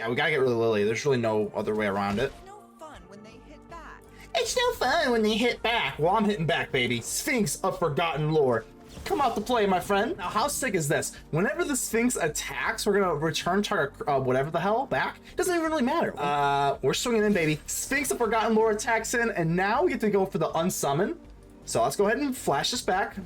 Yeah, we gotta get rid of Lily. There's really no other way around it. No fun when they hit back. It's no fun when they hit back. Well, I'm hitting back, baby. Sphinx of Forgotten Lore. Come out to play, my friend. Now, how sick is this? Whenever the Sphinx attacks, we're gonna return target whatever the hell back. Doesn't even really matter. We're swinging in, baby. Sphinx of Forgotten Lore attacks in, and now we get to go for the Unsummon. So let's go ahead and flash this back.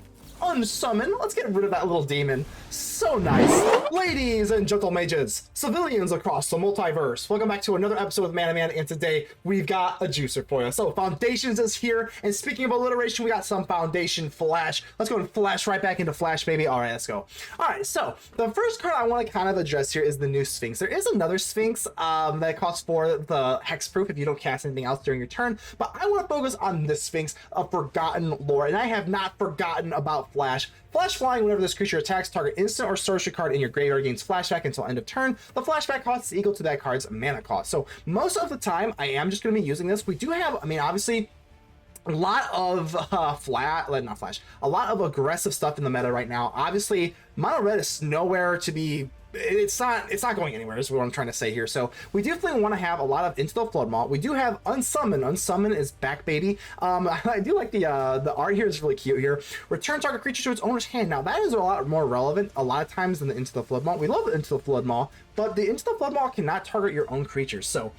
Unsummon. Let's get rid of that little demon. So nice. Ladies and gentle mages, civilians across the multiverse, welcome back to another episode of Man, and today we've got a juicer for you. So Foundations is here, and speaking of alliteration, we got some Foundation Flash. Let's go and flash right back into Flash, baby. All right, let's go. All right, so the first card I want to kind of address here is the new Sphinx. There is another Sphinx that costs 4 the hexproof if you don't cast anything else during your turn, but I want to focus on this Sphinx of Forgotten Lore, and I have not forgotten about Flash. Flash flying, whenever this creature attacks, target instant or sorcery card in your graveyard gains flashback until end of turn. The flashback cost is equal to that card's mana cost. So most of the time, I am just going to be using this. We do have, I mean, obviously, a lot of a lot of aggressive stuff in the meta right now. Obviously, mono red is nowhere to be. It's not going anywhere is what I'm trying to say here. So we definitely want to have a lot of Into the Flood Maw. We do have Unsummon. Unsummon is back, baby. I do like the art here is really cute here. Return target creature to its owner's hand. Now that is a lot more relevant a lot of times than the Into the Flood Maw. We love the Into the Flood Maw, but the Into the Flood Maw cannot target your own creatures. So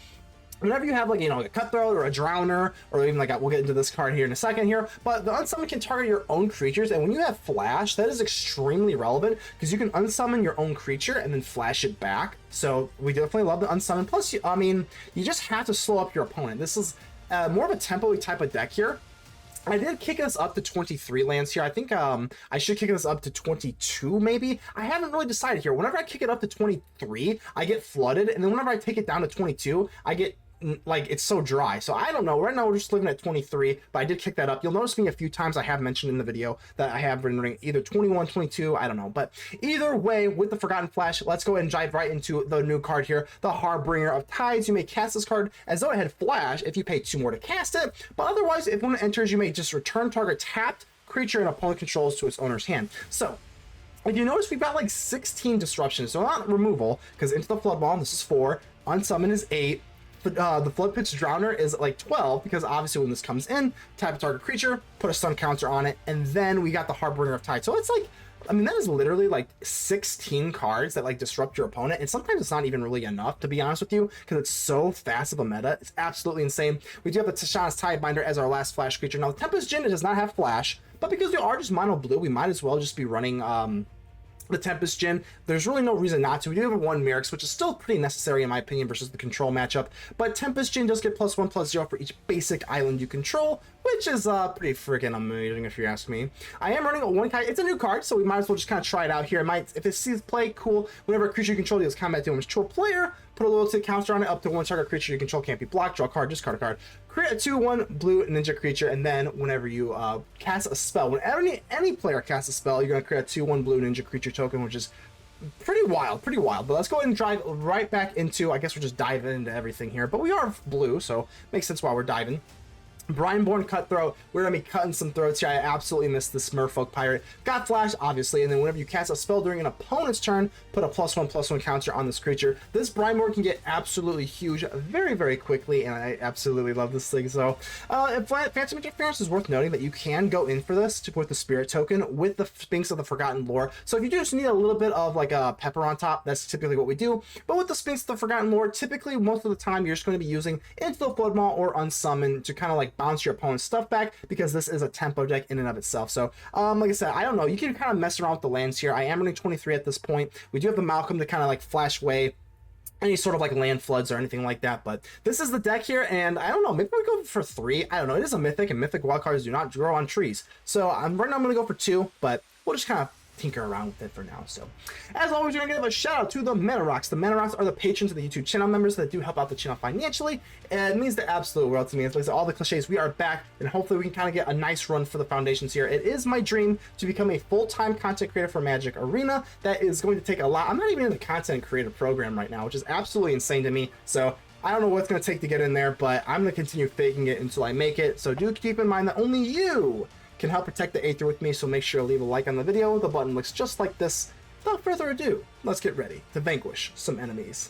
whenever you have, like, you know, a Cutthroat or a Drowner, or even like we'll get into this card here in a second here, but the Unsummon can target your own creatures, and when you have Flash, that is extremely relevant because you can unsummon your own creature and then flash it back. So we definitely love the Unsummon. Plus, I mean, you just have to slow up your opponent. This is more of a tempo-y type of deck here. I did kick us up to 23 lands here. I think I should kick us up to 22 maybe. I haven't really decided here. Whenever I kick it up to 23, I get flooded, and then whenever I take it down to 22, I get, like, it's so dry. So I don't know. Right now we're just living at 23, but I did kick that up. You'll notice me a few times I have mentioned in the video that I have been running either 21, 22, I don't know. But either way, with the Forgotten Flash, let's go ahead and dive right into the new card here, the Harbinger of Tides. You may cast this card as though it had Flash if you pay 2 more to cast it, but otherwise, if one enters, you may just return target tapped creature an opponent controls to its owner's hand. So if you notice, we've got like 16 disruptions, so not removal, because Into the Flood Maw, this is 4, Unsummon is 8, the Floodpits Drowner is like 12, because obviously when this comes in, tap a target creature, put a stun counter on it, and then we got the Harbinger of Tide. So it's like, I mean, that is literally like 16 cards that like disrupt your opponent, and sometimes it's not even really enough, to be honest with you, because it's so fast of a meta. It's absolutely insane. We do have the Tishana's Tidebinder as our last Flash creature. Now, the Tempest Djinn does not have Flash, but because we are just mono blue, we might as well just be running the Tempest Djinn. There's really no reason not to. We do have a 1 Mirrex, which is still pretty necessary in my opinion versus the control matchup, but Tempest Djinn does get +1/+0 for each basic island you control, which is pretty freaking amazing if you ask me. I am running a 1 Kaito. It's a new card, so we might as well just kind of try it out here. It might, if it sees play, cool. Whenever a creature you control deals combat damage to a player, put a loyalty counter on it. Up to 1 target creature you control can't be blocked. Draw a card, discard a card. Create a 2/1 blue ninja creature, and then whenever you cast a spell, whenever any player casts a spell, you're going to create a 2/1 blue ninja creature token, which is pretty wild. But let's go ahead and dive right back into, I guess we're just diving into everything here, but we are blue, so makes sense why we're diving. Brineborn Cutthroat, we're gonna be cutting some throats here. I absolutely missed the Smurfolk Pirate. Got Flash, obviously, and then whenever you cast a spell during an opponent's turn, put a +1/+1 counter on this creature. This Brineborn can get absolutely huge very, very quickly, and I absolutely love this thing. So, Phantom Interference is worth noting that you can go in for this with the Spirit token with the Sphinx of the Forgotten Lore. So if you just need a little bit of like a pepper on top, that's typically what we do. But with the Sphinx of the Forgotten Lore, typically most of the time you're just going to be using Into the Flood Maw or Unsummon to kind of like bounce your opponent's stuff back, because this is a tempo deck in and of itself. So like I said, I don't know, you can kind of mess around with the lands here. I am running 23 at this point. We do have the Malcolm to kind of like flash away any sort of like land floods or anything like that, but this is the deck here, and I don't know, maybe we go for 3. I don't know, it is a mythic, and mythic wildcards do not grow on trees, so right now I'm gonna go for 2, but we'll just kind of tinker around with it for now. So as always, we're gonna give a shout out to the Mirrex. The Mirrex are the patrons of the YouTube channel members that do help out the channel financially, and it means the absolute world to me. It's like all the cliches, we are back, and hopefully we can kind of get a nice run for the Foundations here. It is my dream to become a full-time content creator for Magic Arena. That is going to take a lot. I'm not even in the content creator program right now, which is absolutely insane to me. So I don't know what it's going to take to get in there, but I'm going to continue faking it until I make it. So do keep in mind that only you can help protect the Aether with me, so make sure to leave a like on the video. The button looks just like this. Without further ado, let's get ready to vanquish some enemies.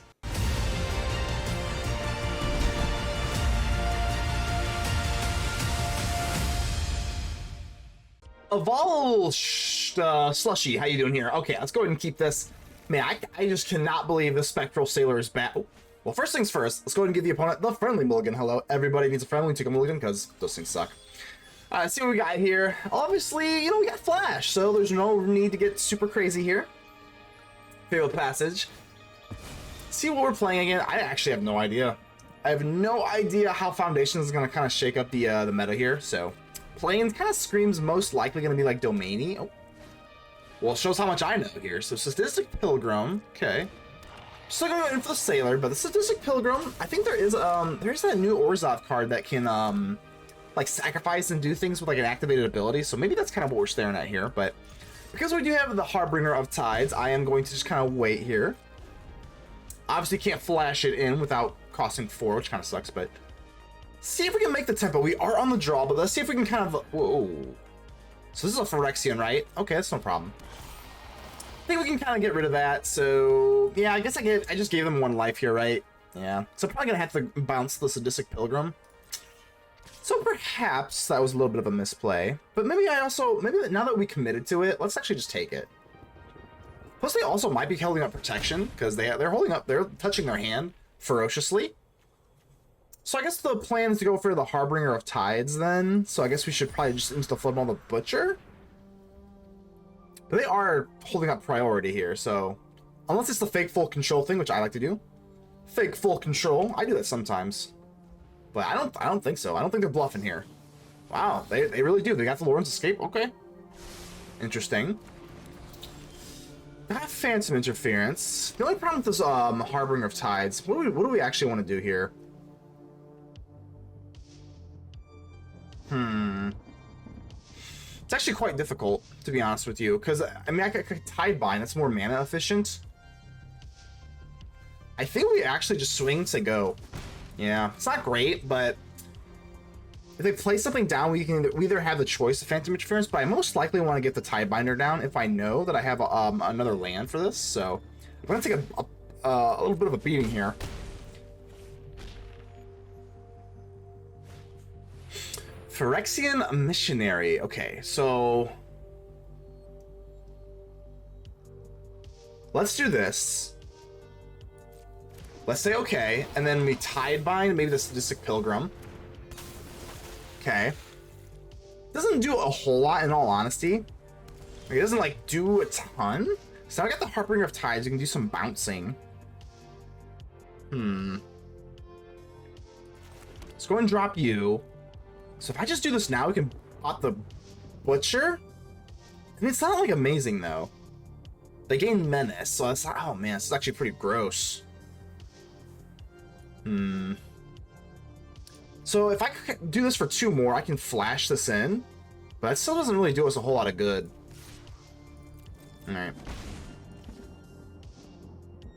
Slushy, how you doing here? Okay, let's go ahead and keep this. Man, I just cannot believe the Spectral Sailor is back. Oh, well, first things first, let's go ahead and give the opponent the friendly mulligan. Hello, everybody needs a friendly. Took a mulligan because those things suck. Let's see what we got here. Obviously, you know, we got Flash, so there's no need to get super crazy here. Failed passage. See what we're playing again. I actually have no idea. I have no idea how Foundation is going to kind of shake up the meta here. So, Plains kind of screams most likely going to be like Domainy. Oh. Well, it shows how much I know here. So, Sadistic Pilgrim. Okay. Still going in for the Sailor, but the Sadistic Pilgrim, I think there's that new Orzhov card that can like sacrifice and do things with like an activated ability. So maybe that's kind of what we're staring at here. But because we do have the Harbinger of Tides, I am going to just kind of wait here. Obviously can't flash it in without costing 4, which kind of sucks, but see if we can make the tempo. We are on the draw, but let's see if we can kind of, whoa. So this is a Phyrexian, right? Okay, that's no problem. I think we can kind of get rid of that. So yeah, I guess I just gave them 1 life here, right? Yeah. So I'm probably gonna have to bounce the Sadistic Pilgrim. So perhaps that was a little bit of a misplay, but maybe now that we committed to it, let's actually just take it. Plus they also might be holding up protection because they're touching their hand ferociously. So I guess the plan is to go for the Harbinger of Tides then. So I guess we should probably just Into the Flood Maw the Butcher. But they are holding up priority here, so unless it's the fake full control thing, which I like to do. Fake full control. I do that sometimes. But I don't think so. I don't think they're bluffing here. Wow, they really do. They got the Lawrence Escape. Okay. Interesting. Got Phantom Interference. The only problem with this Harbinger of Tides, what do we actually want to do here? It's actually quite difficult, to be honest with you, because I mean I could Tidebind, that's more mana efficient. I think we actually just swing to go. Yeah, it's not great, but if they play something down, we either have the choice of Phantom Interference, but I most likely want to get the Tidebinder down if I know that I have another land for this. So I'm going to take a little bit of a beating here. Phyrexian Missionary. Okay, so let's do this. Let's say okay, and then we Tidebind, maybe the Sadistic Pilgrim. Okay. Doesn't do a whole lot, in all honesty. Like, it doesn't, like, do a ton. So now I got the Harbinger of Tides, you can do some bouncing. Let's go and drop you. So if I just do this now, we can pop the Butcher. I mean, it's not, like, amazing, though. They gain Menace, so it's not, oh man, this is actually pretty gross. So if I could do this for 2 more, I can flash this in, but that still doesn't really do us a whole lot of good. Alright.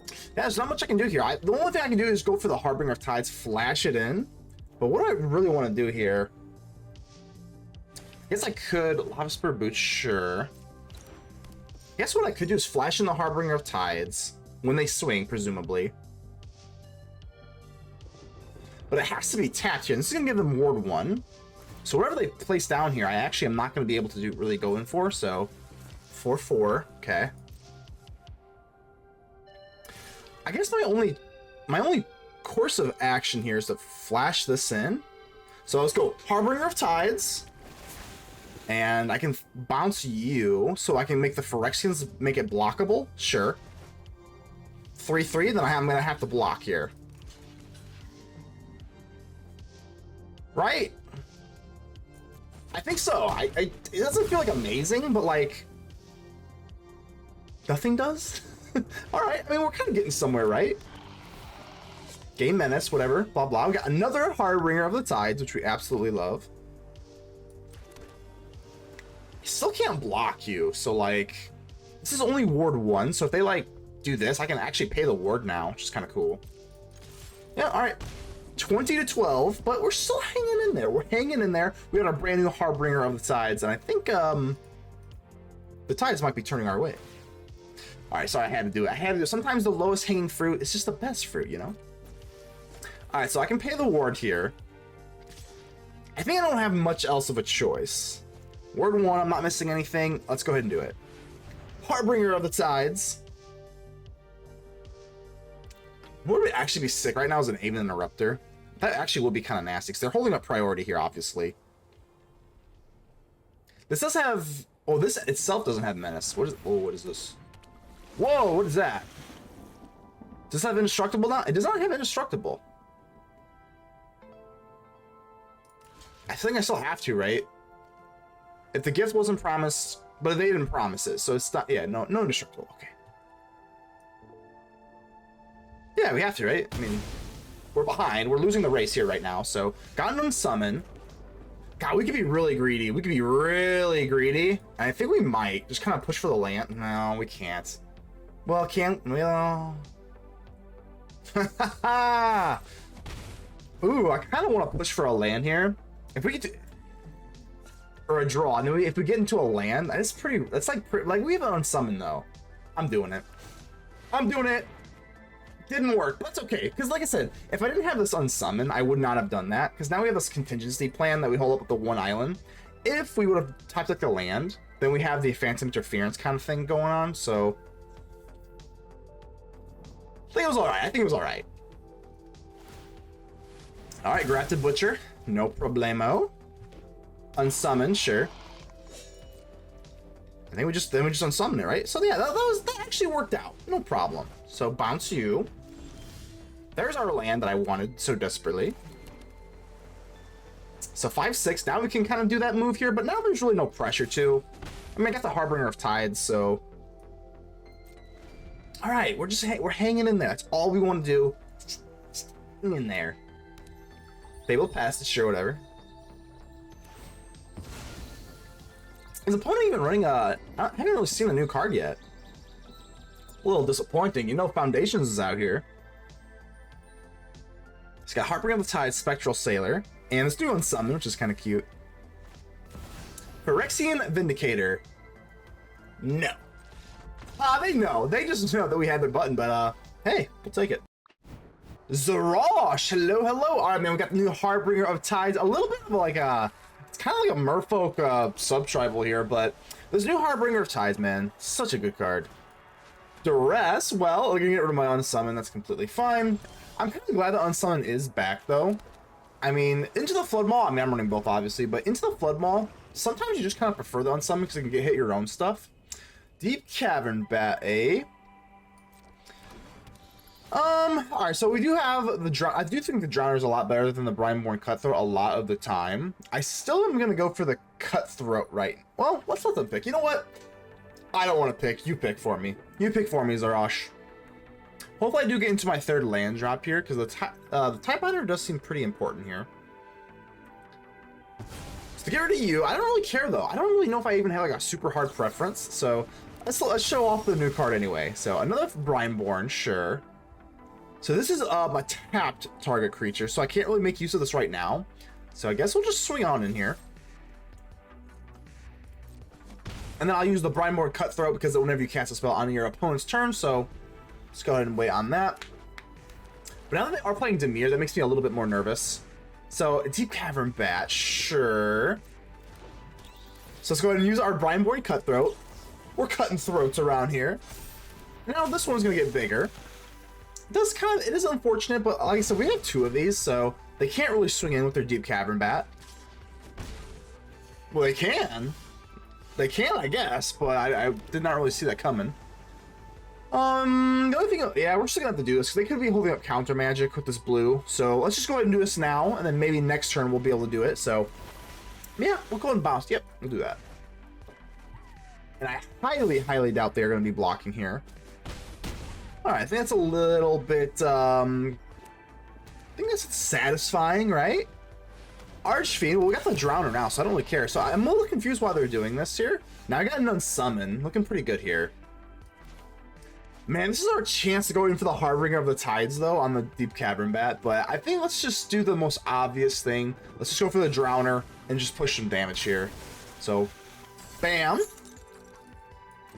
Yeah, there's not much I can do here. The only thing I can do is go for the Harbinger of Tides, flash it in. But what do I really want to do here? I guess I could Lava Spur Boots, sure. I guess what I could do is flash in the Harbinger of Tides when they swing, presumably. But it has to be tapped here. This is going to give them Ward 1. So whatever they place down here, I actually am not going to be able to really go in for. So 4/4. Okay. I guess my only course of action here is to flash this in. So let's go Harbinger of Tides. And I can bounce you, so I can make the Phyrexians make it blockable. Sure. 3/3, then I'm going to have to block here. Right? I think so. It doesn't feel like amazing, but like nothing does. All right. I mean, we're kind of getting somewhere, right? Game Menace, whatever, blah blah. We got another Harbinger of the Tides, which we absolutely love. I still can't block you, so like this is only Ward 1. So if they like do this, I can actually pay the ward now, which is kind of cool. Yeah. All right. 20-12, but we're still hanging in there. We're hanging in there. We got our brand new Harbinger of the Tides, and I think the Tides might be turning our way. All right, so I had to do it. I had to do it. Sometimes the lowest hanging fruit is just the best fruit, you know? All right, so I can pay the ward here. I think I don't have much else of a choice. Word 1, I'm not missing anything. Let's go ahead and do it. Harbinger of the Tides. What would actually be sick right now is an Aven Interrupter. That actually would be kind of nasty because they're holding up priority here, obviously. This does have... Oh, this itself doesn't have Menace. What is... Oh, what is this? Whoa, what is that? Does this have Indestructible now? It does not have Indestructible. I think I still have to, right? If the gift wasn't promised, but they didn't promise it, so it's not... Yeah, no Indestructible. Okay. Yeah, we have to, right? I mean, we're behind. We're losing the race here right now, so... Got an Unsummon. God, we could be really greedy. We could be really greedy. I think we might. Just kind of push for the land. No, we can't. Well, can't... Well... Ooh, I kind of want to push for a land here. If we get to... Or a draw. And then if we get into a land, that's pretty... That's like... Like, we have an Unsummon, though. I'm doing it. I'm doing it. Didn't work, but that's okay. Because like I said, if I didn't have this Unsummon, I would not have done that. Because now we have this contingency plan that we hold up with the one island. If we would have typed like the land, then we have the Phantom Interference kind of thing going on, so... I think it was alright. I think it was alright. Alright, Grafted Butcher. No problemo. Unsummon, sure. I think we just unsummon it, right? So yeah, that actually worked out. No problem. So bounce you. There's our land that I wanted so desperately. So 5/6. Now we can kind of do that move here, but now there's really no pressure to. I mean, I got the Harbinger of Tides, so. All right, we're hanging in there. That's all we want to do. Hang in there. Fable Passage, sure, whatever. Is opponent even running a... I haven't really seen a new card yet. A little disappointing. You know Foundations is out here. It's got Harbinger of the Tide, Spectral Sailor, and it's new Unsummon, which is kind of cute. Phyrexian Vindicator. No. They know. They just know that we had the button, but hey, we'll take it. Zorosh, hello, hello. All right, man, we got the new Harbinger of Tides. A little bit of like a... It's kind of like a Merfolk sub-tribal here, but this new Harbinger of Tides, man, such a good card. Duress, well, we're gonna get rid of my Unsummon, that's completely fine. I'm kind of glad the Unsummon is back, though. I mean, Into the Flood Maw, I mean, I'm running both, obviously, but Into the Flood Maw, sometimes you just kind of prefer the Unsummon because you can hit your own stuff. Deep Cavern Bat, eh? Alright, so we do have the Drowner. I do think the Drowner is a lot better than the Brineborn Cutthroat a lot of the time. I still am gonna go for the Cutthroat, right? Well, let's let them pick. You know what? I don't want to pick. You pick for me. You pick for me, Zorosh. Hopefully I do get into my third land drop here, because the Tidebinder does seem pretty important here. So to get rid of you, I don't really care, though. I don't really know if I even have like a super hard preference, so let's show off the new card anyway. So another Brineborn, sure. So this is a tapped target creature, so I can't really make use of this right now. So I guess we'll just swing on in here. And then I'll use the Brineborn Cutthroat because whenever you cast a spell on your opponent's turn, so let's go ahead and wait on that. But now that they are playing Dimir, that makes me a little bit more nervous. So a Deep Cavern Bat, sure. So let's go ahead and use our Brineborn Cutthroat. We're cutting throats around here. Now this one's gonna get bigger. It is unfortunate, but like I said, we have two of these, so they can't really swing in with their Deep Cavern Bat. Well, they can. They can, I guess, but I did not really see that coming. The only thing, yeah, we're still gonna have to do this, because they could be holding up counter magic with this blue, so let's just go ahead and do this now, and then maybe next turn we'll be able to do it, so yeah, we'll go ahead and bounce. Yep, we'll do that. And I highly, highly doubt they're gonna be blocking here. Alright, I think that's a little bit, I think that's satisfying, right? Archfiend, well, we got the Drowner now, so I don't really care. So I'm a little confused why they're doing this here. Now I got an Unsummon, looking pretty good here. Man, this is our chance to go in for the Harbinger of the Tides, though, on the Deep Cavern Bat. But I think let's just do the most obvious thing. Let's just go for the Drowner and just push some damage here. So, bam.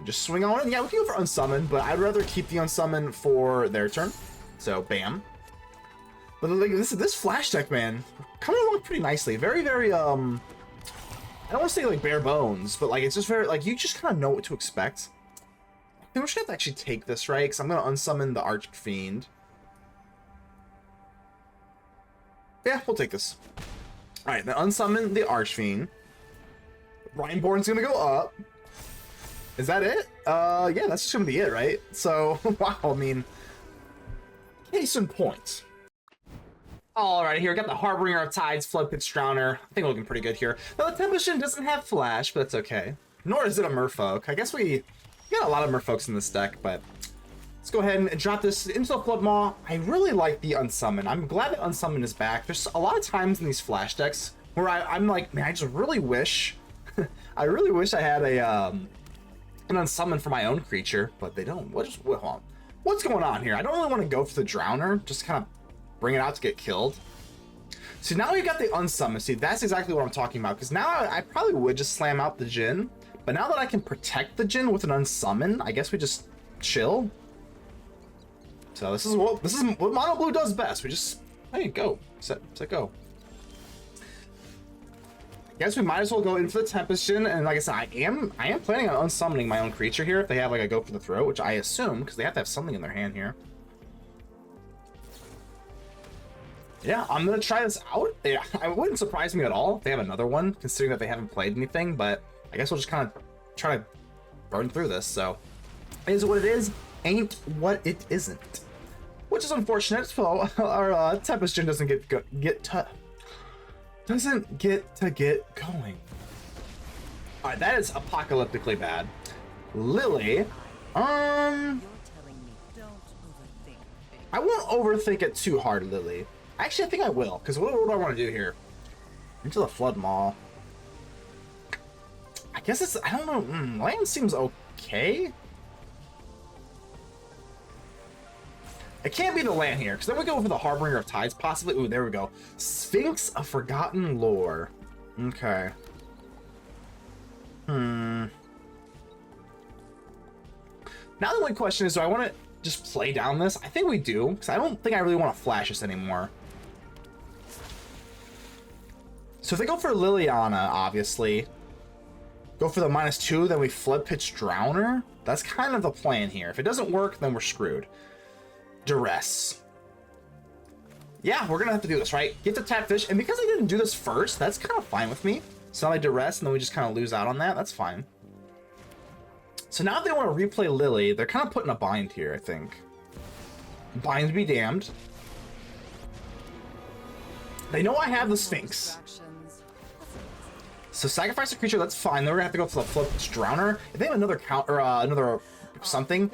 Just swing on it. Yeah, we can go for Unsummon, but I'd rather keep the Unsummon for their turn. So, bam. But like this flash deck, man, coming along pretty nicely. Very, very I don't want to say like bare bones, but like it's just very like you just kind of know what to expect. I think we're just gonna have to actually take this, right? Because I'm gonna unsummon the Archfiend. Yeah, we'll take this. All right, then unsummon the Archfiend. Brineborn's gonna go up. Is that it? Yeah, that's just gonna be it, right? So, wow, I mean, case in point. All right, here we got the Harbinger of Tides, Floodpits Drowner. I think we're looking pretty good here. Now, the Tempest Djinn doesn't have Flash, but that's okay. Nor is it a Merfolk. I guess we got a lot of Merfolks in this deck, but let's go ahead and drop this into the Flood Maw. I really like the Unsummon. I'm glad that Unsummon is back. There's a lot of times in these Flash decks where I'm like, man, I just really wish, I really wish I had an Unsummon for my own creature, but they don't. Hold on. What's going on here? I don't really want to go for the Drowner, just kind of bring it out to get killed. So now we got the Unsummon. See, that's exactly what I'm talking about, because now I probably would just slam out the Djinn, but now that I can protect the Djinn with an Unsummon, I guess we just chill. So this is what Mono Blue does best. We just, hey, go, set, go. I guess we might as well go in for the Tempest Djinn, and like I said, I am planning on unsummoning my own creature here if they have like a go for the throat, which I assume, because they have to have something in their hand here. Yeah, I'm gonna try this out. Yeah, it wouldn't surprise me at all if they have another one, considering that they haven't played anything, but I guess we'll just kind of try to burn through this. So it is what it is, ain't what it isn't. Which is unfortunate, so our Tempest Djinn doesn't get to get going. All right, that is apocalyptically bad. Lily, I won't overthink it too hard, Lily. Actually, I think I will, because what do I want to do here? Into the Flood Maw. I guess it's, I don't know, land seems okay. It can't be the land here, because then we go for the Harbinger of Tides, possibly. Ooh, there we go. Sphinx of Forgotten Lore. Okay. Now the only question is, do I want to just play down this? I think we do, because I don't think I really want to flash this anymore. So if they go for Liliana, obviously, go for the -2, then we Floodpits Drowner. That's kind of the plan here. If it doesn't work, then we're screwed. Duress. Yeah, we're gonna have to do this, right? Get the tap fish, and because I didn't do this first, that's kind of fine with me. So I duress, and then we just kind of lose out on that. That's fine. So now if they want to replay Lily, they're kind of putting a bind here, I think. Bind be damned. They know I have the Sphinx. So sacrifice a creature, that's fine. Then we're gonna have to go for the Floodpits Drowner. If they have another count or another something,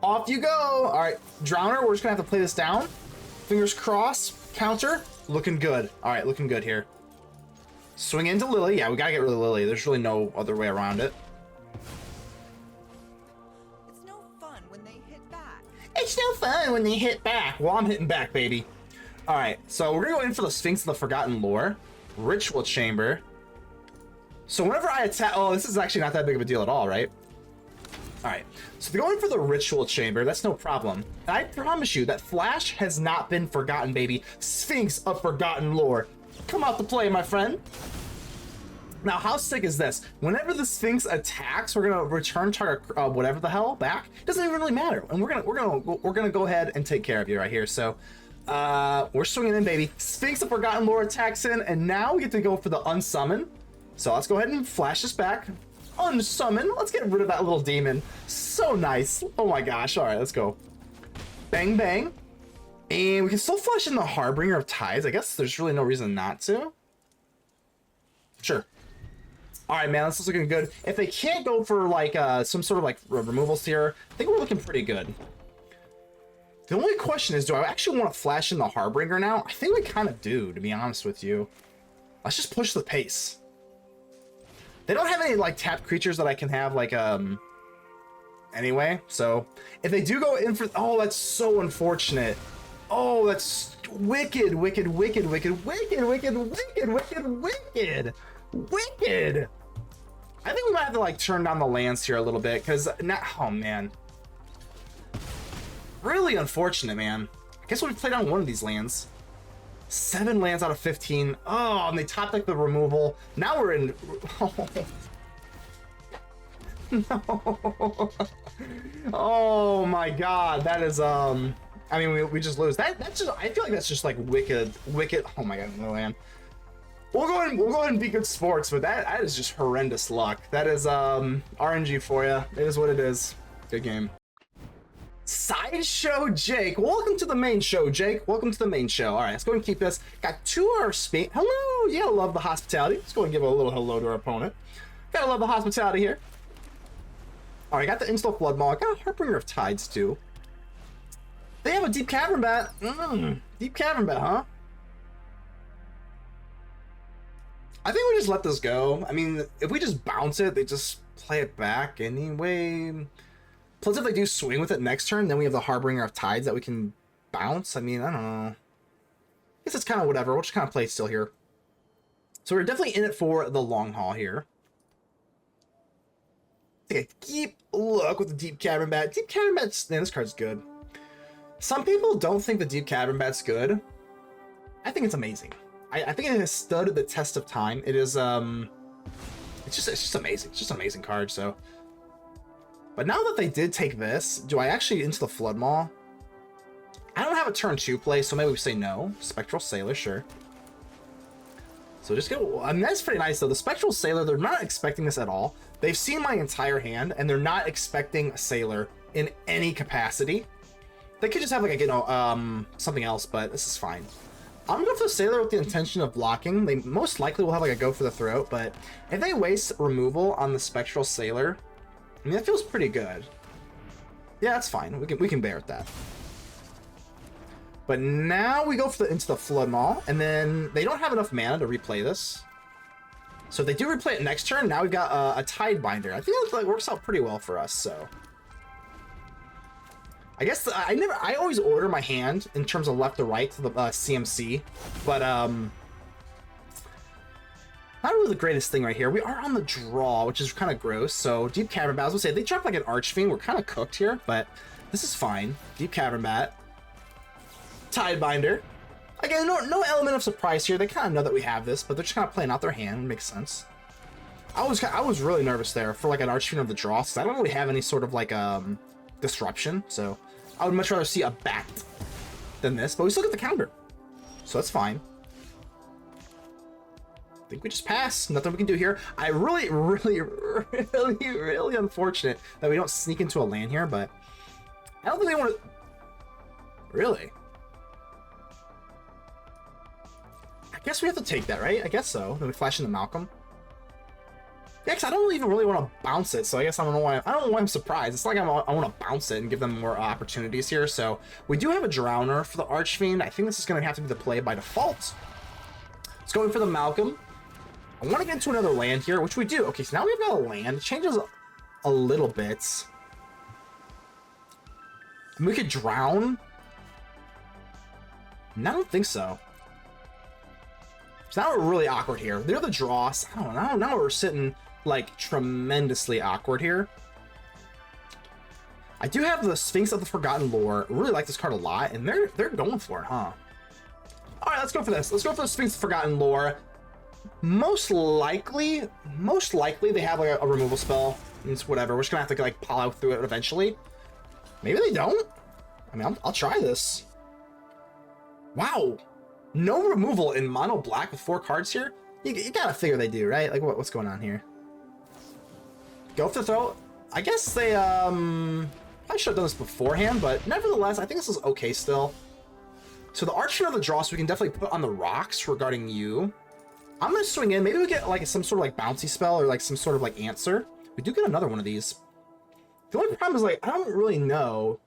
off you go. All right, Drowner, we're just gonna have to play this down. Fingers crossed. Counter, looking good. All right, looking good here. Swing into Lily. Yeah, we gotta get rid of Lily. There's really no other way around it. It's no fun when they hit back. It's no fun when they hit back. Well, I'm hitting back, baby. All right, so we're gonna go in for the Sphinx of the Forgotten Lore. Ritual Chamber. So whenever I attack, oh, this is actually not that big of a deal at all, right? All right, so they're going for the Ritual Chamber. That's no problem. And I promise you that Flash has not been forgotten, baby. Sphinx of Forgotten Lore. Come out to play, my friend. Now, how sick is this? Whenever the Sphinx attacks, we're gonna return target whatever the hell back. It doesn't even really matter, and we're gonna go ahead and take care of you right here. So, we're swinging in, baby. Sphinx of Forgotten Lore attacks in, and now we get to go for the Unsummon. So let's go ahead and flash this back. Unsummon. Let's get rid of that little demon. So nice. Oh my gosh. All right, let's go. Bang, bang. And we can still flash in the Harbinger of Tides. I guess there's really no reason not to. Sure. All right, man, this is looking good. If they can't go for like some sort of like removals here, I think we're looking pretty good. The only question is, do I actually want to flash in the Harbinger now? I think we kind of do, to be honest with you. Let's just push the pace. They don't have any like tapped creatures that I can have like anyway. So if they do go in for, oh, that's so unfortunate. Oh, that's wicked, wicked, wicked, wicked, wicked, wicked, wicked, wicked, wicked, wicked. I think we might have to like turn down the lands here a little bit, because now, oh man, really unfortunate, man. I guess we'll play down one of these lands. 7 lands out of 15. Oh, and they top deck the removal. Now we're in. Oh. No. Oh my god, that is I mean we just lose. That's just, I feel like that's just like wicked. Oh my god, no land. We'll go ahead and be good sports, but that is just horrendous luck. That is RNG for you. It is what it is. Good game. Sideshow Jake, welcome to the main show, Jake. Welcome to the main show. All right, let's go and keep this. Got 2 our Sphinx. Hello, yeah, love the hospitality. Let's go and give a little hello to our opponent. Gotta love the hospitality here. All right, got the Into the Flood Maw. Got a Harbinger of Tides too. They have a Deep Cavern Bat. Deep Cavern Bat, huh? I think we just let this go. I mean, if we just bounce it, they just play it back anyway. Plus, if they do swing with it next turn, then we have the Harbinger of Tides that we can bounce. I mean, I don't know. I guess it's kind of whatever. We'll just kind of play it still here. So we're definitely in it for the long haul here. Take a deep look with the Deep Cavern Bat. Deep Cavern Bat, man, this card's good. Some people don't think the Deep Cavern Bat's good. I think it's amazing. I think it has stood the test of time. It is it's just amazing. It's just an amazing card. So, but now that they did take this, do I actually Into the Flood Maw? I don't have a turn 2 play, so maybe we say no. Spectral Sailor, sure. So just go. I mean, that's pretty nice though. The Spectral Sailor, they're not expecting this at all. They've seen my entire hand, and they're not expecting a Sailor in any capacity. They could just have like a something else, but this is fine. I'm gonna go for the Sailor with the intention of blocking. They most likely will have like a go for the throat, but if they waste removal on the Spectral Sailor, I mean that feels pretty good. Yeah, that's fine. We can bear with that. But now we go for the Into the Flood Maw, and then they don't have enough mana to replay this. So if they do replay it next turn, now we've got a Tidebinder. I think that like works out pretty well for us. So I guess I always order my hand in terms of left to right to the CMC, but not really the greatest thing right here. We are on the draw, which is kind of gross. So Deep Cavern Bat, I was gonna say, if they drop like an Archfiend, we're kind of cooked here, but this is fine. Deep Cavern Bat, Tidebinder. Again, no element of surprise here. They kind of know that we have this, but they're just kind of playing out their hand. It makes sense. I was really nervous there for like an Archfiend of the draw, because I don't really have any sort of like disruption. So I would much rather see a bat than this, but we still get the counter, so that's fine. I think we just pass. Nothing we can do here. I really unfortunate that we don't sneak into a land here, but I don't think they want to. Really? I guess we have to take that, right? I guess so. Then we flash into Malcolm. Yeah, because I don't even really want to bounce it, so I guess I don't know why I'm surprised. It's not like I want to bounce it and give them more opportunities here. So we do have a Drowner for the Archfiend. I think this is going to have to be the play by default. Let's go in for the Malcolm. I want to get into another land here, which we do. Okay, so now we've got a land. It changes a little bit. And we could drown. No, I don't think so. So now we're really awkward here. They're the draws. I don't know. Now we're sitting like tremendously awkward here. I do have the Sphinx of the Forgotten Lore. I really like this card a lot, and they're going for it, huh? All right, let's go for this. Let's go for the Sphinx of the Forgotten Lore. Most likely they have like a removal spell. It's whatever. We're just gonna have to like plow through it eventually. Maybe they don't. I mean, I'll try this. Wow. No removal in mono black with 4 cards here? You gotta figure they do, right? Like, what's going on here? Go for the throw. I guess they, I should have done this beforehand, but nevertheless, I think this is okay still. So the Archfiend of the draw, so we can definitely put on the rocks regarding you. I'm gonna swing in. Maybe we get like some sort of like bouncy spell or like some sort of like answer. We do get another one of these. The only problem is like, I don't really know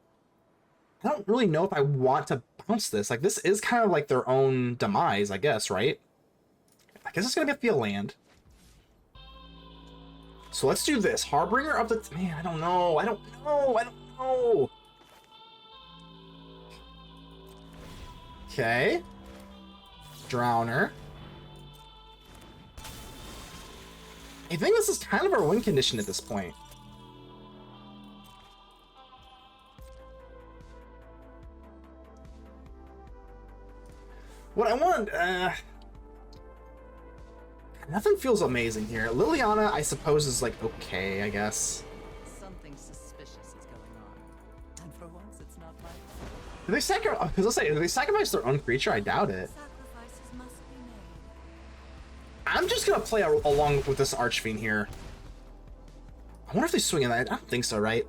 if I want to bounce this. Like, this is kind of like their own demise, I guess, right? I guess it's gonna have to be a land. So let's do this. Harbinger of the... Man, I don't know. Okay. Drowner. I think this is kind of our win condition at this point. What I want, nothing feels amazing here. Liliana, I suppose, is like okay, I guess. Something suspicious is going on. And for once, it's not my fault. Do they sacrifice? Because I'll say, do they sacrifice their own creature? I doubt it. Sacrifices must be made. I'm just gonna play along with this Archfiend here. I wonder if they swing in that. I don't think so, right?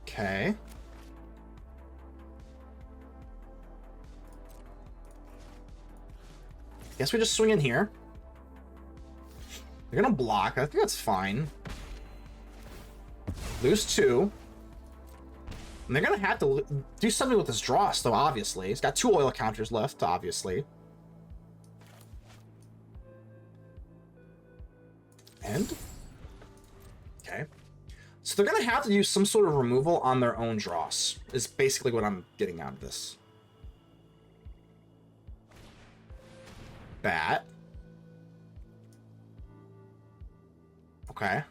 Okay. Guess we just swing in here. They're gonna block. I think that's fine. Lose 2. And they're gonna have to do something with this Dross, though, obviously. It's got 2 oil counters left, obviously. And? Okay. So they're gonna have to use some sort of removal on their own Dross, is basically what I'm getting out of this. Bat. Okay.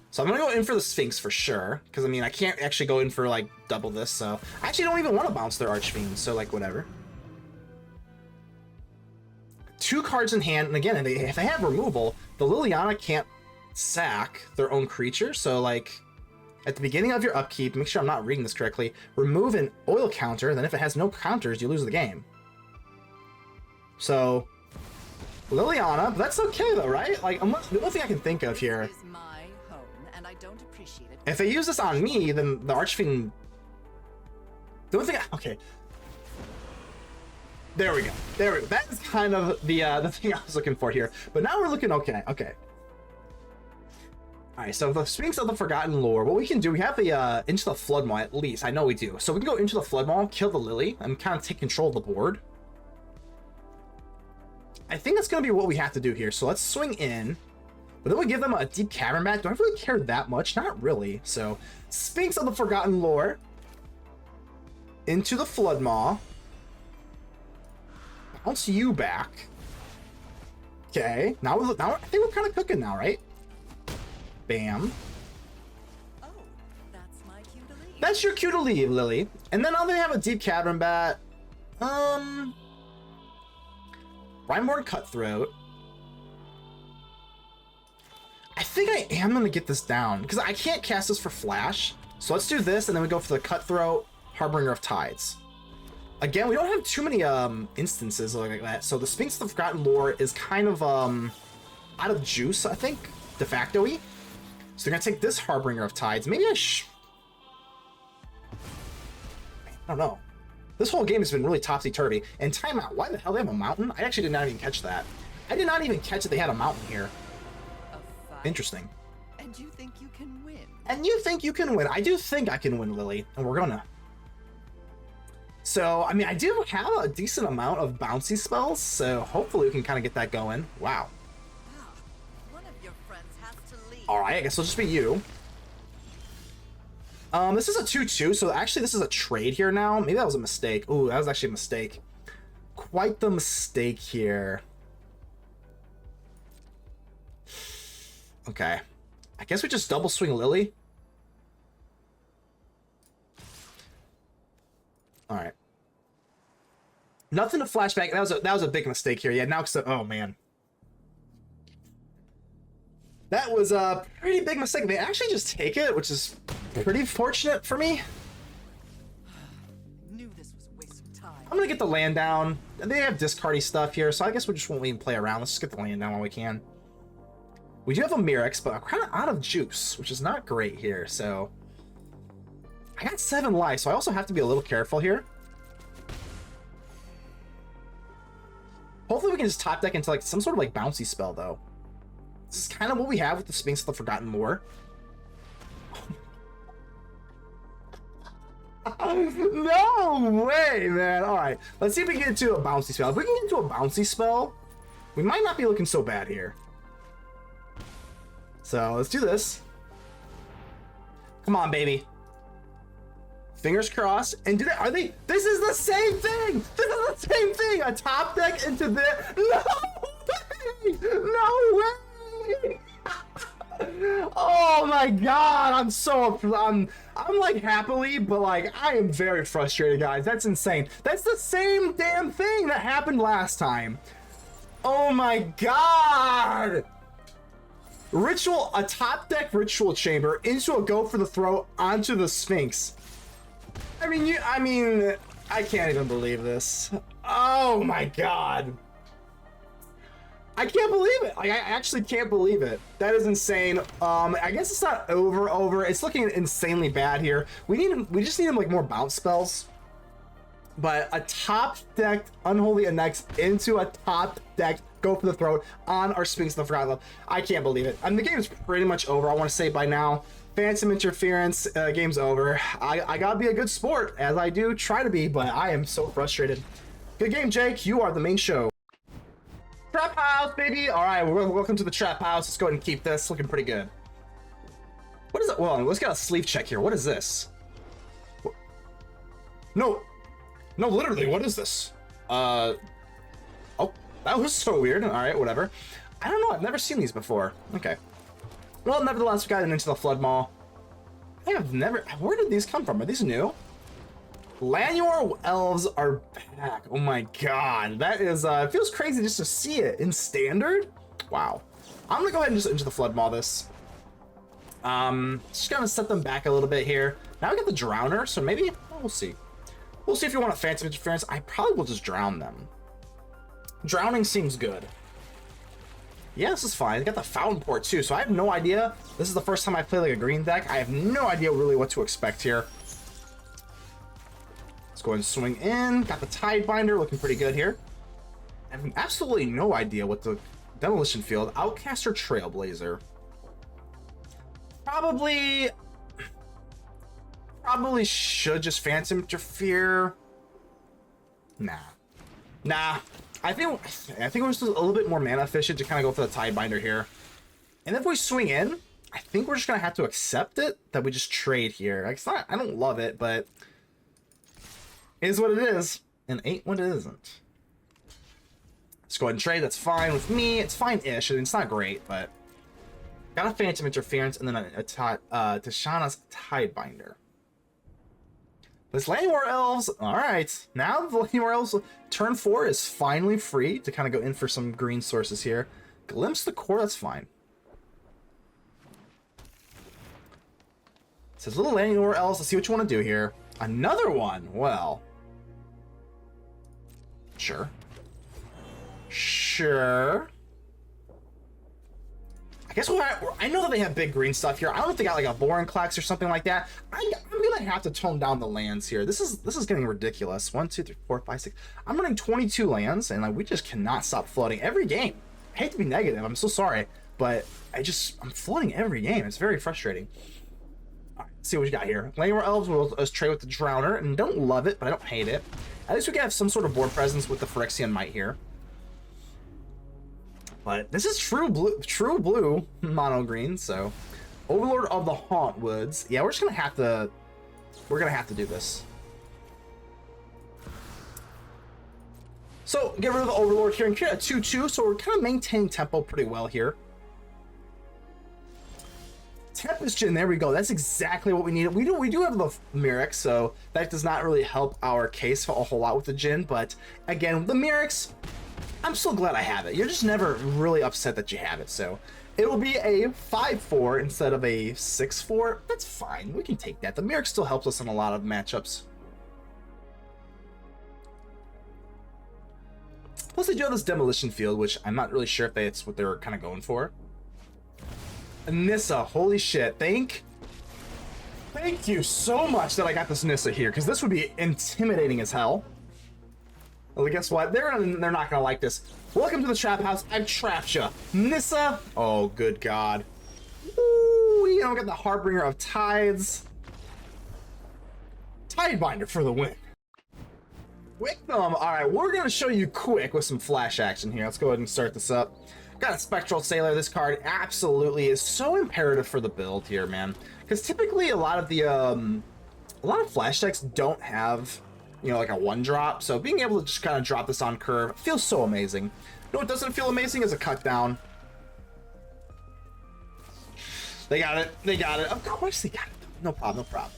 So I'm gonna go in for the Sphinx for sure, because I mean I can't actually go in for like double this, so I actually don't even want to bounce their Archfiend, so like whatever. 2 cards in hand, and again, if they have removal, the Liliana can't sack their own creature, so like at the beginning of your upkeep, make sure I'm not reading this correctly, remove an oil counter, then if it has no counters, you lose the game. So Liliana, but that's okay though, right? Like, unless, the only thing I can think of here, This is my home, and I don't appreciate it. if they use this on me, then the Archfiend, the only thing okay, there we go, there we go. That is kind of the thing I was looking for here, but now we're looking okay. All right, so the Sphinx of the Forgotten Lore, what we can do, we have the Into the Flood Maw, at least I know we do, so we can go into the Flood Maw, kill the Lily, and kind of take control of the board. I think that's going to be what we have to do here. So let's swing in. But then we give them a Deep Cavern Bat. Do I really care that much? Not really. So Sphinx of the Forgotten Lore. Into the Flood Maw. Bounce you back. Okay. Now I think we're kind of cooking now, right? Bam. Oh, that's my cue to leave. That's your cue to leave, Lily. And then now they have a Deep Cavern Bat. Brineborn Cutthroat. I think I am going to get this down, because I can't cast this for Flash. So let's do this, and then we go for the Cutthroat, Harbinger of Tides. Again, we don't have too many instances like that, so the Sphinx of the Forgotten Lore is kind of out of juice, I think, de facto-y. So they're going to take this Harbinger of Tides. Maybe I don't know. This whole game has been really topsy-turvy. And timeout, why the hell they have a mountain? I actually did not even catch that. I did not even catch that they had a mountain here. A fight. Interesting. And you think you can win? And you think you can win. I do think I can win, Lily. And we're gonna. So, I mean, I do have a decent amount of bouncy spells, so hopefully we can kind of get that going. Wow. Ah, one of your friends has to leave. Alright, I guess it'll just be you. This is a 2-2, so actually this is a trade here now. Maybe that was a mistake. Ooh, that was actually a mistake. Quite the mistake here. Okay. I guess we just double swing Lily. Alright. Nothing to flashback. That was a big mistake here. Yeah, now oh man. That was a pretty big mistake. They actually just take it, which is pretty fortunate for me. Knew this was a waste of time. I'm gonna get the land down. They have discardy stuff here, so I guess we just won't even play around. Let's just get the land down while we can. We do have a Mirrex, but I'm kind of out of juice, which is not great here, so... I got 7 life, so I also have to be a little careful here. Hopefully we can just top deck into like some sort of like bouncy spell, though. This is kind of what we have with the Sphinx of the Forgotten Lore. No way, man. All right, let's see if we can get into a bouncy spell. If we can get into a bouncy spell, we might not be looking so bad here. So let's do this. Come on, baby. Fingers crossed. And do they? Are they? This is the same thing. This is the same thing. A top deck into this. No way. No way. Oh my god, I'm like happily, but like I am very frustrated, guys. That's insane. That's the same damn thing that happened last time. Oh my god. Ritual, a top deck ritual chamber into a go for the throat onto the Sphinx. I mean, I can't even believe this. Oh my god. I can't believe it. Like, I actually can't believe it. That is insane. I guess it's not over. It's looking insanely bad here. We just need him like more bounce spells. But a top decked Unholy Annex into a top decked go for the throat on our Sphinx in the Forgotten Love. I can't believe it. I mean, the game is pretty much over. I want to say by now. Phantom interference, game's over. I gotta be a good sport, as I do try to be, but I am so frustrated. Good game, Jake. You are the main show. Trap house, baby. All right, welcome to the trap house. Let's go ahead and keep this looking pretty good. What is it? Well, let's get a sleeve check here. What is this? No, literally, what is this? Oh, that was so weird. All right, whatever. I don't know. I've never seen these before. Okay. Well, nevertheless, we got Into the Flood Maw. I have never... Where did these come from? Are these new? Llanowar elves are back. Oh my god. That is... it feels crazy just to see it in standard. Wow. I'm gonna go ahead and just Into the Flood Maw this. Just gonna set them back a little bit here. Now we got the Drowner, so maybe... We'll see. We'll see if you want a Phantom Interference. I probably will just drown them. Drowning seems good. Yeah, this is fine. I got the Fountain Port too, so I have no idea. This is the first time I play like a green deck. I have no idea really what to expect here. Let's go ahead and swing in. Got the Tidebinder looking pretty good here. I have absolutely no idea what the Demolition Field. Outcast or Trailblazer? Probably should just Phantom Interfere. Nah. I think it was just a little bit more mana efficient to kind of go for the Tidebinder here. And if we swing in, I think we're just gonna have to accept it that we just trade here. Like, it's not, I don't love it, but it is what it is, and ain't what it isn't. Let's go ahead and trade. That's fine with me. It's fine-ish, and it's not great, but got a Phantom Interference and then a Tishana's Tidebinder. This Llanowar Elves, all right. Now the Llanowar Elves, turn 4 is finally free to kind of go in for some green sources here. Glimpse the Core, that's fine. It says little Llanowar Elves, let's see what you want to do here. Another one, well. Sure. I guess I know that they have big green stuff here. I don't know if they got like a Vorinclex or something like that. I'm gonna have to tone down the lands here. This is getting ridiculous. 1, 2, 3, 4, 5, 6. I'm running 22 lands, and like we just cannot stop flooding every game. I hate to be negative. I'm so sorry, but I'm flooding every game. It's very frustrating. All right, let's see what we got here. Llanowar Elves will trade with the Drowner, and don't love it, but I don't hate it. At least we can have some sort of board presence with the Phyrexian Might here. But this is true blue mono green, so Overlord of the Hauntwoods. Yeah, we're gonna have to do this. So get rid of the Overlord here and create a 2/2, so we're kind of maintaining tempo pretty well here. Tempest Djinn, there we go. That's exactly what we needed. We do have the Mirrex, so that does not really help our case a whole lot with the Djinn, but again, the Mirrex, I'm so glad I have it. You're just never really upset that you have it, so it will be a 5/4 instead of a 6/4. That's fine. We can take that. The Mirrex still helps us in a lot of matchups. Plus, they do have this Demolition Field, which I'm not really sure if it's what they're kind of going for. Nissa, holy shit. Thank you so much that I got this Nissa here, because this would be intimidating as hell. Well, guess what? They're not gonna like this. Welcome to the trap house. I've trapped you, Nissa. Oh, good God. Ooh, you know, we got the Harbinger of Tides. Tidebinder for the win. Quick thumb. All right, we're gonna show you quick with some flash action here. Let's go ahead and start this up. Got a Spectral Sailor. This card absolutely is so imperative for the build here, man. Because typically a lot of flash decks don't have, you know, like a 1-drop, so being able to just kind of drop this on curve feels so amazing. You know what doesn't feel amazing is a cut down. They got it. They got it. Of course they got it. No problem. No problem.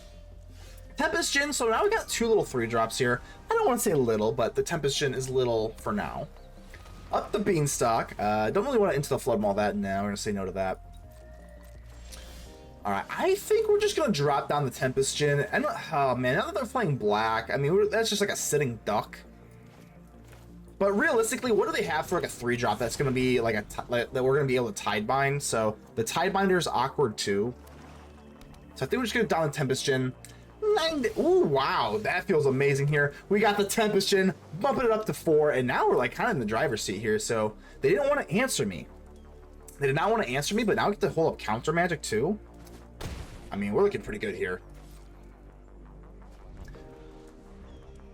Tempest Djinn. So now we got 2 little 3-drops here. I don't want to say little, but the Tempest Djinn is little for now. Up the Beanstalk. Don't really want to Into the Flood Maw that. No, we're going to say no to that. Alright, I think we're just going to drop down the Tempest Djinn. And, oh man, now that they're playing black, I mean, that's just like a sitting duck. But realistically, what do they have for like a 3-drop that's going to be like that we're going to be able to Tidebind? So the Tidebinder is awkward too. So I think we're just going to down the Tempest Djinn. Ooh, wow, that feels amazing here. We got the Tempest Djinn, bumping it up to 4, and now we're like kind of in the driver's seat here. So they didn't want to answer me. They did not want to answer me, but now we get to hold up counter magic too. I mean, we're looking pretty good here.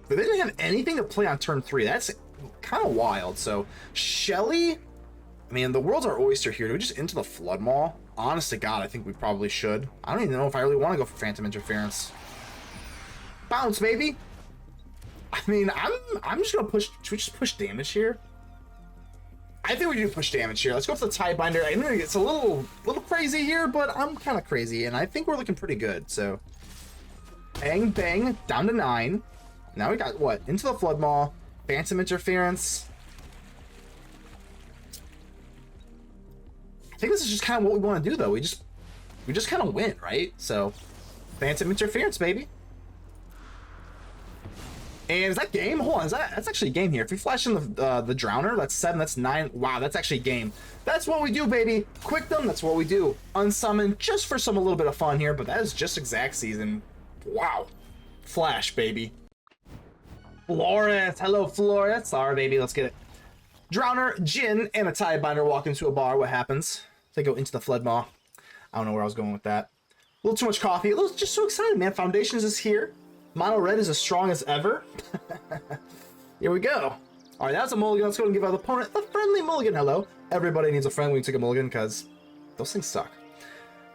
But they didn't have anything to play on turn 3. That's kind of wild. So Shelly, I mean, the world's our oyster here. Do we just Into the Flood Maw? Honest to God, I think we probably should. I don't even know if I really want to go for Phantom Interference. Bounce, baby. I mean, I'm just gonna push. Should we just push damage here? I think we do push damage here. Let's go for the Tidebinder. I know it's a little crazy here, but I'm kind of crazy, and I think we're looking pretty good. So, bang, bang, down to 9. Now we got what? Into the Flood Maw, Phantom Interference. I think this is just kind of what we want to do, though. We just kind of win, right? So, Phantom Interference, baby. And is that game? Hold on, that's actually game here. If we flash in the Drowner, that's 7, that's 9. Wow, that's actually game. That's what we do, baby. Quick them, that's what we do. Unsummon, just for a little bit of fun here, but that is just exact season. Wow. Flash, baby. Flores, hello, Flores. All right, baby, let's get it. Drowner, Djinn, and a Tidebinder walk into a bar. What happens? They go Into the Flood Maw. I don't know where I was going with that. A little too much coffee. Just so excited, man. Foundations is here. Mono red is as strong as ever. Here we go. All right, that's a mulligan. Let's go and give our opponent a friendly mulligan. Hello. Everybody needs a friend when you take a mulligan because those things suck.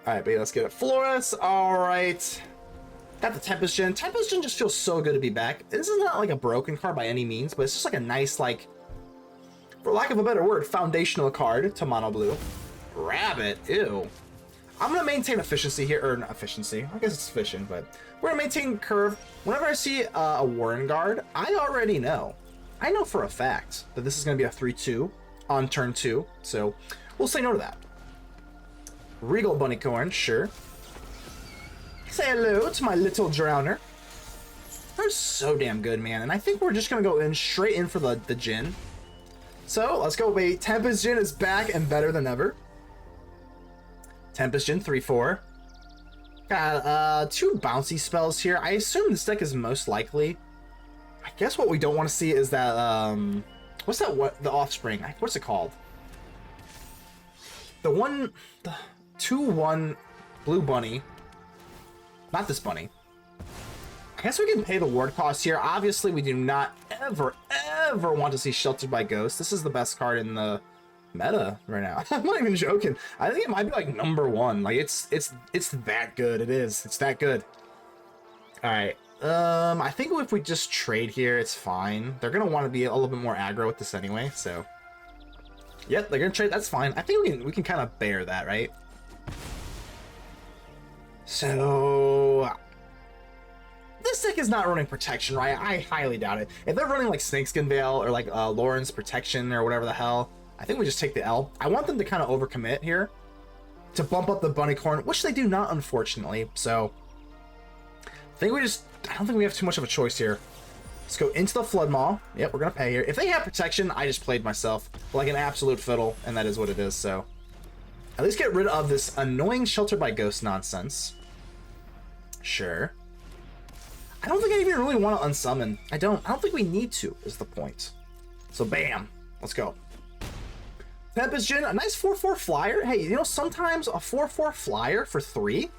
All right, baby, let's get it. Flores. All right. Got the Tempest Djinn. Tempest Djinn just feels so good to be back. This is not like a broken card by any means, but it's just like a nice, like, for lack of a better word, foundational card to mono blue. Rabbit. Ew. I'm going to maintain efficiency here, or not efficiency. I guess it's efficient, but we're going to maintain curve. Whenever I see a Warren Guard, I already know. I know for a fact that this is going to be a 3-2 on turn 2, so we'll say no to that. Regal Bunnycorn, sure. Say hello to my little Drowner. They're so damn good, man, and I think we're just going to go in straight in for the Djinn. So, let's go, baby. Tempest Djinn is back and better than ever. Tempest Djinn 3-4. Got 2 bouncy spells here. I assume this deck is most likely. I guess what we don't want to see is that what's that? What the offspring? What's it called? The 2/1 blue bunny. Not this bunny. I guess we can pay the ward cost here. Obviously, we do not ever want to see Sheltered by Ghost. This is the best card in the meta right now. I'm not even joking. I think it might be like number 1. Like it's that good. It is. It's that good. All right. I think if we just trade here, it's fine. They're gonna want to be a little bit more aggro with this anyway. So, yep, they're gonna trade. That's fine. I think we can kind of bear that, right? So, this deck is not running protection, right? I highly doubt it. If they're running like Snakeskin Veil or like Lauren's Protection or whatever the hell, I think we just take the L. I want them to kind of overcommit here to bump up the Bunnycorn, which they do not, unfortunately. So I don't think we have too much of a choice here. Let's go Into the Flood Maw. Yep, we're going to pay here. If they have protection, I just played myself like an absolute fiddle, and that is what it is. So at least get rid of this annoying Shelter by Ghost nonsense. Sure. I don't think I even really want to unsummon. I don't think we need to, is the point. So bam. Let's go. Tempest Djinn, a nice 4/4 flyer. Hey, you know, sometimes a 4/4 flyer for 3,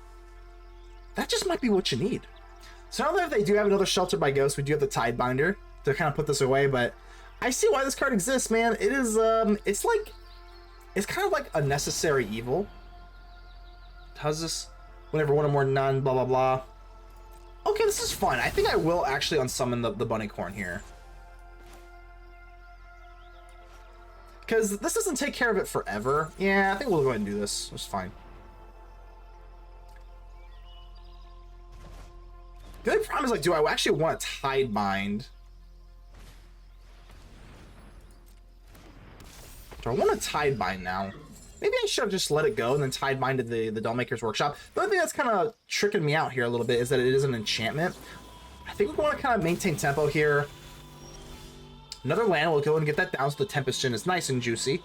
that just might be what you need. So now that they do have another Shelter by Ghost, we do have the Tidebinder to kind of put this away, but I see why this card exists, man. It is, it's kind of like a necessary evil. How's this? Whenever one or more none, blah, blah, blah. Okay, this is fun. I think I will actually unsummon the Bunnycorn here. Because this doesn't take care of it forever. Yeah, I think we'll go ahead and do this. It's fine. The only problem is, like, do I actually want to Tidebind? Do I want to Tidebind now? Maybe I should have just let it go and then Tidebinded the Dollmaker's Workshop. The only thing that's kind of tricking me out here a little bit is that it is an enchantment. I think we want to kind of maintain tempo here. Another land, we'll go and get that down so the Tempest Djinn is nice and juicy.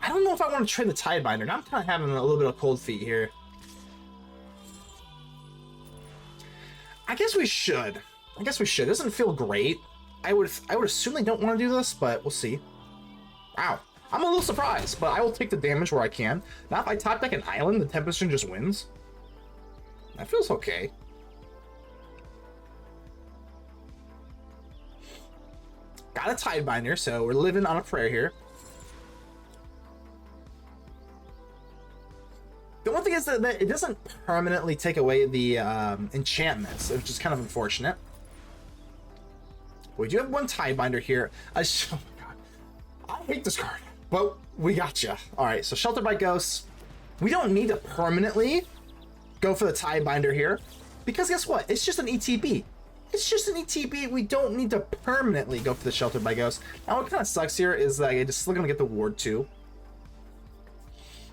I don't know if I want to trade the Tidebinder. Now I'm kind of having a little bit of cold feet here. I guess we should. It doesn't feel great. I would assume they don't want to do this, but we'll see. Wow. I'm a little surprised, but I will take the damage where I can. Now if I top deck an island, the Tempest Djinn just wins. That feels okay. Got a Tidebinder, so we're living on a prayer here. The one thing is that it doesn't permanently take away the enchantments, which is kind of unfortunate. We do have one Tidebinder here. Oh my god. I hate this card, but we got you. Alright, so Sheltered by Ghosts. We don't need to permanently go for the Tidebinder here, because guess what? It's just an ETB. It's just an ETB. We don't need to permanently go for the Sheltered by Ghosts. Now, what kind of sucks here is that I'm just still going to get the Ward too.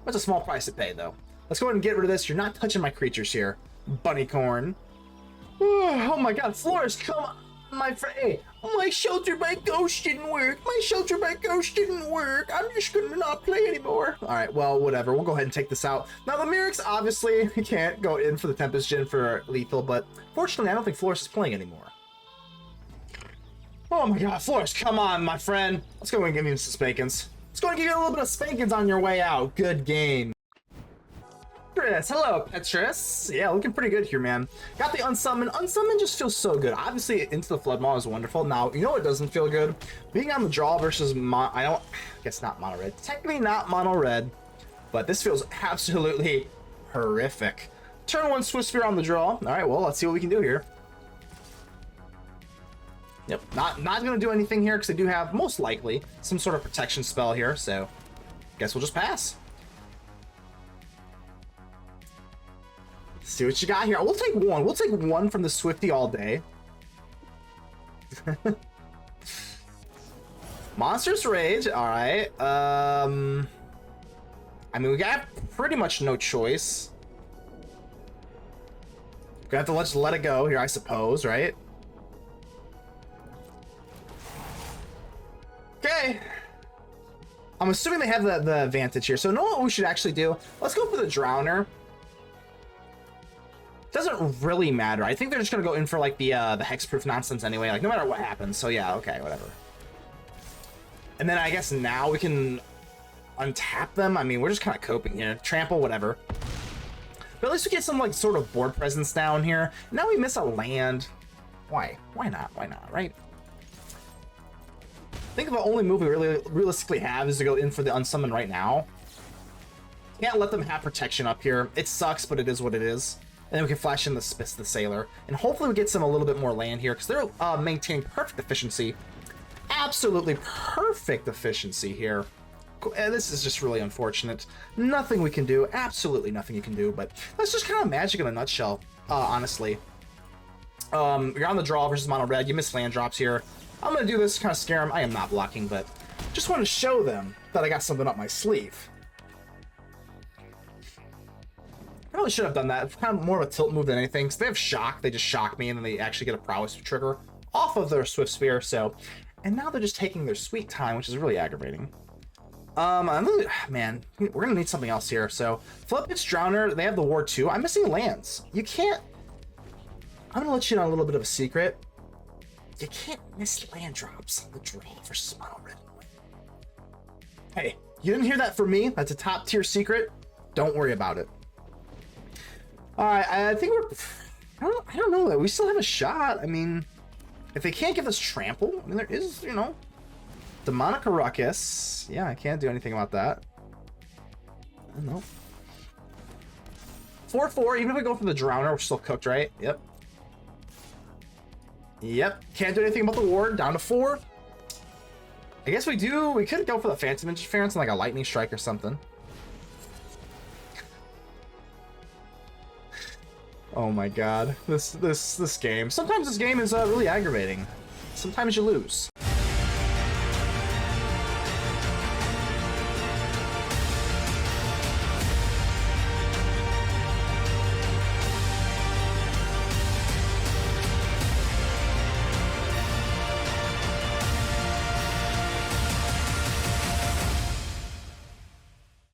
That's a small price to pay, though. Let's go ahead and get rid of this. You're not touching my creatures here. Bunnycorn. Oh my god, Flores, come on, my friend. Hey, my Shelter by Ghost didn't work. I'm just gonna not play anymore. Alright, well, whatever. We'll go ahead and take this out. Now, the Mirrex, obviously, you can't go in for the Tempest Djinn for lethal, but fortunately, I don't think Flores is playing anymore. Oh my god, Flores, come on, my friend. Let's go and give you some spankings. Let's go and give you a little bit of spankings on your way out. Good game. Hello, Petrus. Yeah, looking pretty good here, man. Got the Unsummon. Unsummon just feels so good. Obviously, Into the Flood Maw is wonderful. Now, you know what doesn't feel good? Being on the draw versus I guess not mono red. Technically not mono red, but this feels absolutely horrific. Turn 1 Swift Sphere on the draw. All right, well, let's see what we can do here. Yep, not gonna do anything here because they do have most likely some sort of protection spell here. So, guess we'll just pass. See what you got here. We'll take one. We'll take one from the Swifty all day. Monstrous Rage. All right. I mean, we got pretty much no choice. Gonna have to just let it go here, I suppose, right? Okay. I'm assuming they have the advantage here. So, know what we should actually do? Let's go for the Drowner. Doesn't really matter. I think they're just gonna go in for like the hexproof nonsense anyway, like no matter what happens. So yeah, okay, whatever. And then I guess now we can untap them. I mean, we're just kind of coping here. Trample, whatever. But at least we get some like sort of board presence down here. Now we miss a land. Why? Why not? Why not? Right? I think the only move we really realistically have is to go in for the Unsummon right now. Can't let them have protection up here. It sucks, but it is what it is. And then we can flash in the Spectral Sailor. And hopefully we get some a little bit more land here, because they're maintaining perfect efficiency. Absolutely perfect efficiency here. And this is just really unfortunate. Nothing we can do. Absolutely nothing you can do. But that's just kind of Magic in a nutshell, honestly. You're on the draw versus mono red. You miss land drops here. I'm going to do this to kind of scare them. I am not blocking, but just want to show them that I got something up my sleeve. Probably should have done that. It's kind of more of a tilt move than anything. Because they have shock, they just shock me, and then they actually get a prowess trigger off of their Swift Spear. So, and now they're just taking their sweet time, which is really aggravating. Man, we're gonna need something else here. So, Floodpits Drowner, they have the Ward 2. I'm missing lands. You can't. I'm gonna let you in on a little bit of a secret. You can't miss land drops on the draw versus mono red. Hey, you didn't hear that from me. That's a top tier secret. Don't worry about it. All right, I think we're. I don't know that we still have a shot. I mean, if they can't give us trample, I mean, there is, you know, Demonic Ruckus. Yeah, I can't do anything about that. I don't know. 4/4. Even if we go for the Drowner, we're still cooked, right? Yep. Yep. Can't do anything about the ward. Down to 4. I guess we do. We could go for the Phantom Interference and like a Lightning Strike or something. Oh my god, this game. Sometimes this game is really aggravating. Sometimes you lose.